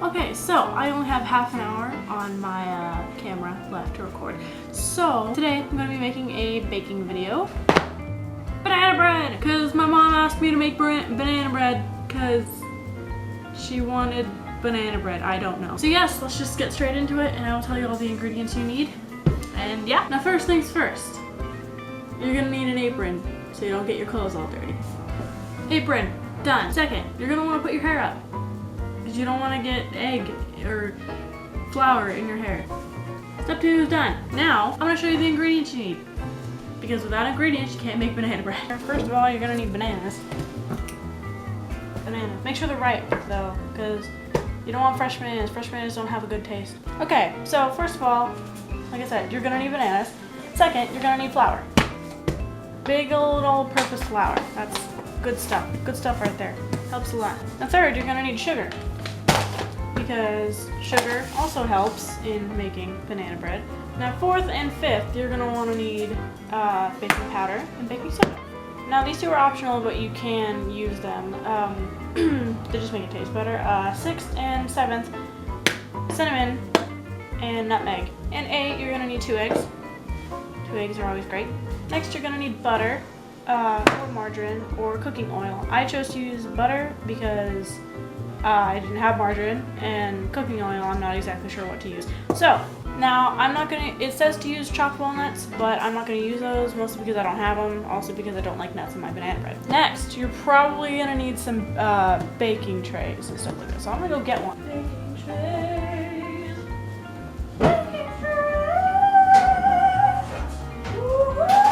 Okay, so I only have half an hour on my camera left to record. So today I'm going to be making a baking video. Banana bread! Because my mom asked me to make banana bread because she wanted banana bread. I don't know. So yes, let's just get straight into it and I will tell you all the ingredients you need. And yeah, now first things first. You're going to need an apron so you don't get your clothes all dirty. Apron, done. Second, you're going to want to put your hair up. You don't want to get egg or flour in your hair. Step 2 is done. Now, I'm going to show you the ingredients you need. Because without ingredients, you can't make banana bread. First of all, you're going to need bananas. Bananas. Make sure they're ripe, though, because you don't want fresh bananas. Fresh bananas don't have a good taste. Okay, so first of all, like I said, you're going to need bananas. Second, you're going to need flour. Big old all-purpose flour. That's good stuff. Good stuff right there. Helps a lot. And third, you're going to need sugar. Because sugar also helps in making banana bread. Now fourth and fifth, you're going to want to need baking powder and baking soda. Now these two are optional, but you can use them. They just make it taste better. Sixth and seventh, cinnamon and nutmeg. And eight, you're going to need 2 eggs. 2 eggs are always great. Next, you're going to need butter or margarine or cooking oil. I chose to use butter because I didn't have margarine, and cooking oil I'm not exactly sure what to use. So now I'm not gonna, it says to use chopped walnuts, but I'm not gonna use those, mostly because I don't have them, also because I don't like nuts in my banana bread. Next, you're probably gonna need some baking trays and stuff like that. So I'm gonna go get one. Baking trays. Baking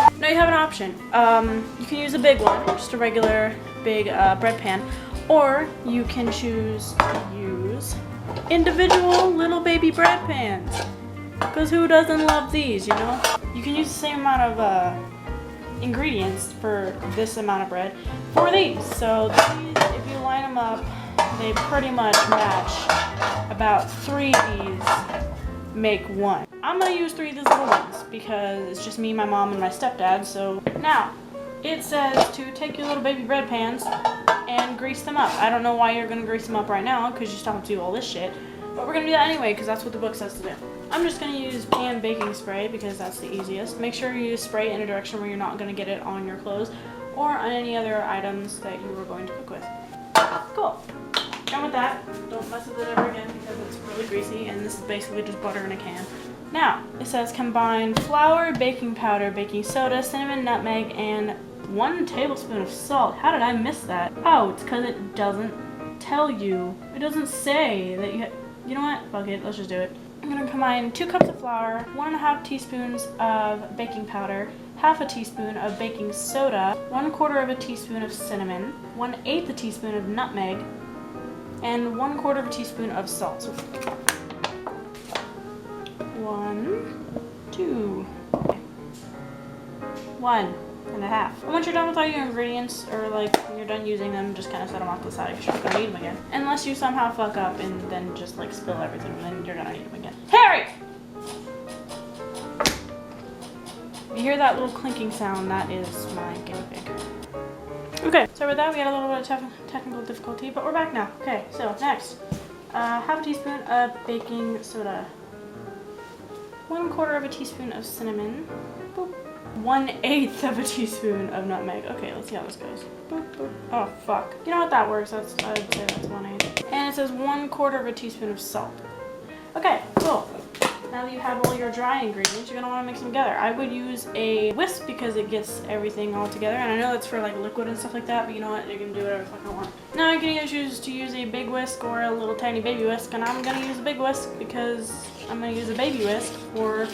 trays. Now you have an option. You can use a big one, just a regular big bread pan. Or you can choose to use individual little baby bread pans. Because who doesn't love these, you know? You can use the same amount of ingredients for this amount of bread for these. So these, if you line them up, they pretty much match. About 3 of these make one. I'm going to use 3 of these little ones because it's just me, my mom, and my stepdad. So now, it says to take your little baby bread pans and grease them up. I don't know why you're going to grease them up right now because you still have to do all this shit. But we're going to do that anyway because that's what the book says to do. I'm just going to use pan baking spray because that's the easiest. Make sure you use spray in a direction where you're not going to get it on your clothes or on any other items that you were going to cook with. Cool. Done with that. Don't mess with it ever again because it's really greasy and this is basically just butter in a can. Now, it says combine flour, baking powder, baking soda, cinnamon, nutmeg, and 1 tablespoon of salt. How did I miss that? Oh, it's because it doesn't tell you. It doesn't say that you know what? Fuck it, let's just do it. I'm gonna combine 2 cups of flour, 1.5 teaspoons of baking powder, half a teaspoon of baking soda, 1/4 of a teaspoon of cinnamon, 1/8 a teaspoon of nutmeg, and 1/4 of a teaspoon of salt. So 1, 2, 1.5. And once you're done with all your ingredients, or like when you're done using them, just kind of set them off to the side because you're not gonna need them again. Unless you somehow fuck up and then just like spill everything, and then you're gonna need them again. Harry! You hear that little clinking sound? That is my guinea pig. Okay, so with that we had a little bit of technical difficulty, but we're back now. Okay, so next, half a teaspoon of baking soda, 1/4 of a teaspoon of cinnamon, boop. 1/8 of a teaspoon of nutmeg. Okay, let's see how this goes. Boop, boop. Oh, fuck. You know what, that works. I'd say that's 1/8. And it says 1/4 of a teaspoon of salt. Okay, cool. Now that you have all your dry ingredients, you're going to want to mix them together. I would use a whisk because it gets everything all together. And I know that's for like liquid and stuff like that, but you know what? You can do whatever the fuck I want. Now you can either choose to use a big whisk or a little tiny baby whisk. And I'm going to use a big whisk because I'm going to use a baby whisk for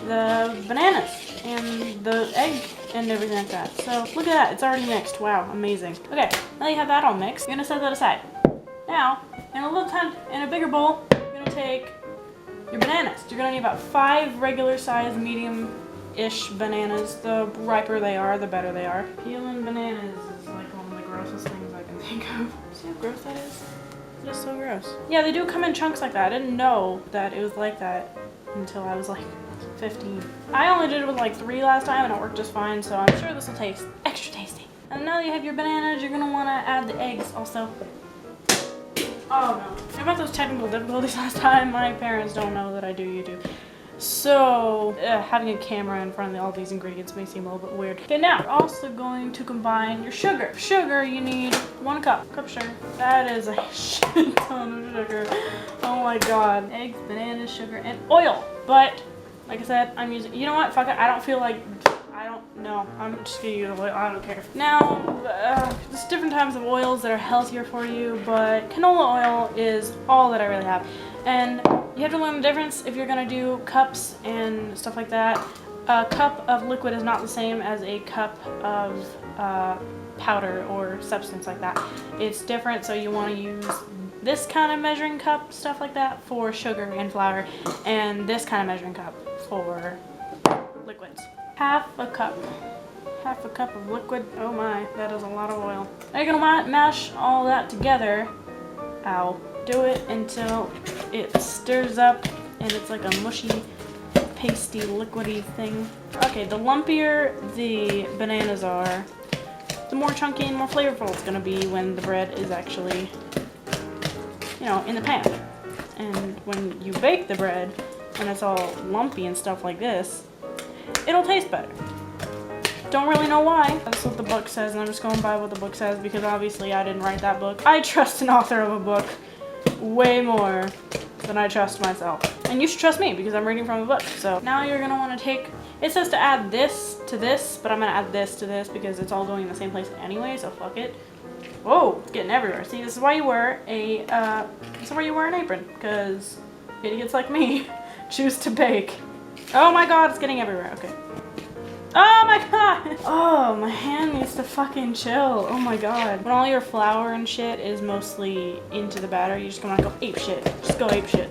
the bananas and the egg and everything like that. So look at that, it's already mixed. Wow, amazing. Okay, now you have that all mixed, you're gonna set that aside. Now, in a bigger bowl, you're gonna take your bananas. You're gonna need about 5 regular size, medium-ish bananas. The riper they are, the better they are. Peeling bananas is like one of the grossest things I can think of. See how gross that is? It is so gross. Yeah, they do come in chunks like that. I didn't know that it was like that until I was like 15. I only did it with like 3 last time and it worked just fine, so I'm sure this will taste extra tasty. And now that you have your bananas, you're gonna wanna add the eggs also. Oh no. About those technical difficulties last time, my parents don't know that I do YouTube. So, having a camera in front of all these ingredients may seem a little bit weird. Okay, now, we're also going to combine your sugar. Sugar, you need 1 cup of sugar. That is a shit ton of sugar. Oh my god. Eggs, bananas, sugar, and oil. But, like I said, I'm using, you know what, fuck it, I don't feel like, I don't know. I'm just gonna use oil, I don't care. Now, there's different types of oils that are healthier for you, but canola oil is all that I really have. And you have to learn the difference if you're gonna do cups and stuff like that. A cup of liquid is not the same as a cup of powder or substance like that. It's different, so you want to use this kind of measuring cup, stuff like that, for sugar and flour, and this kind of measuring cup for liquids. Half a cup of liquid. Oh my, that is a lot of oil. Now you're gonna mash all that together. Ow. Do it until it stirs up and it's like a mushy, pasty, liquidy thing. Okay, the lumpier the bananas are, the more chunky and more flavorful it's gonna be when the bread is actually, you know, in the pan. And when you bake the bread and it's all lumpy and stuff like this, it'll taste better. Don't really know why. That's what the book says, and I'm just going by what the book says because obviously I didn't write that book. I trust an author of a book way more than I trust myself. And you should trust me because I'm reading from a book. So now you're gonna wanna take, it says to add this to this, but I'm gonna add this to this because it's all going in the same place anyway, so fuck it. Whoa, it's getting everywhere. See, this is why you wear an apron, because idiots like me choose to bake. Oh my god, it's getting everywhere, okay. Oh my god! Oh, my hand needs to fucking chill. Oh my god. When all your flour and shit is mostly into the batter, you just wanna go ape shit. Just go ape shit.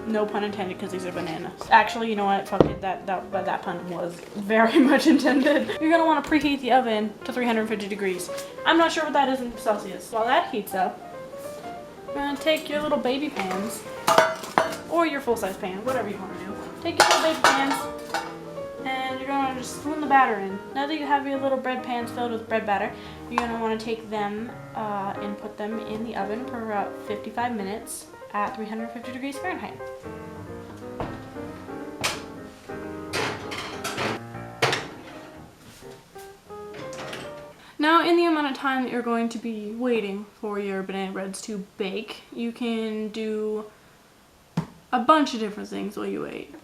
No pun intended because these are bananas. Actually, you know what? Fuck it. That pun was very much intended. You're gonna wanna preheat the oven to 350 degrees. I'm not sure what that is in Celsius. While that heats up, you're gonna take your little baby pans, or your full-size pan, whatever you wanna do. Take your little baby pans, and you're going to just spoon the batter in. Now that you have your little bread pans filled with bread batter, you're going to want to take them and put them in the oven for about 55 minutes at 350 degrees Fahrenheit. Now, in the amount of time that you're going to be waiting for your banana breads to bake, you can do a bunch of different things while you wait.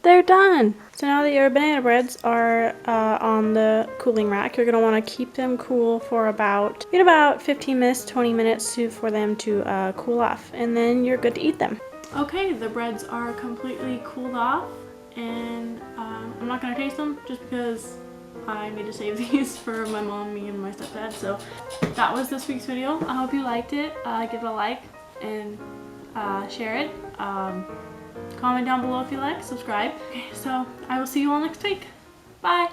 They're done! So now that your banana breads are on the cooling rack, you're going to want to keep them cool for about 15 minutes, 20 minutes for them to cool off. And then you're good to eat them. Okay, the breads are completely cooled off, and I'm not going to taste them just because I need to save these for my mom, me, and my stepdad. So that was this week's video. I hope you liked it. Give it a like and share it. Comment down below if you like, subscribe. Okay, so I will see you all next week. Bye!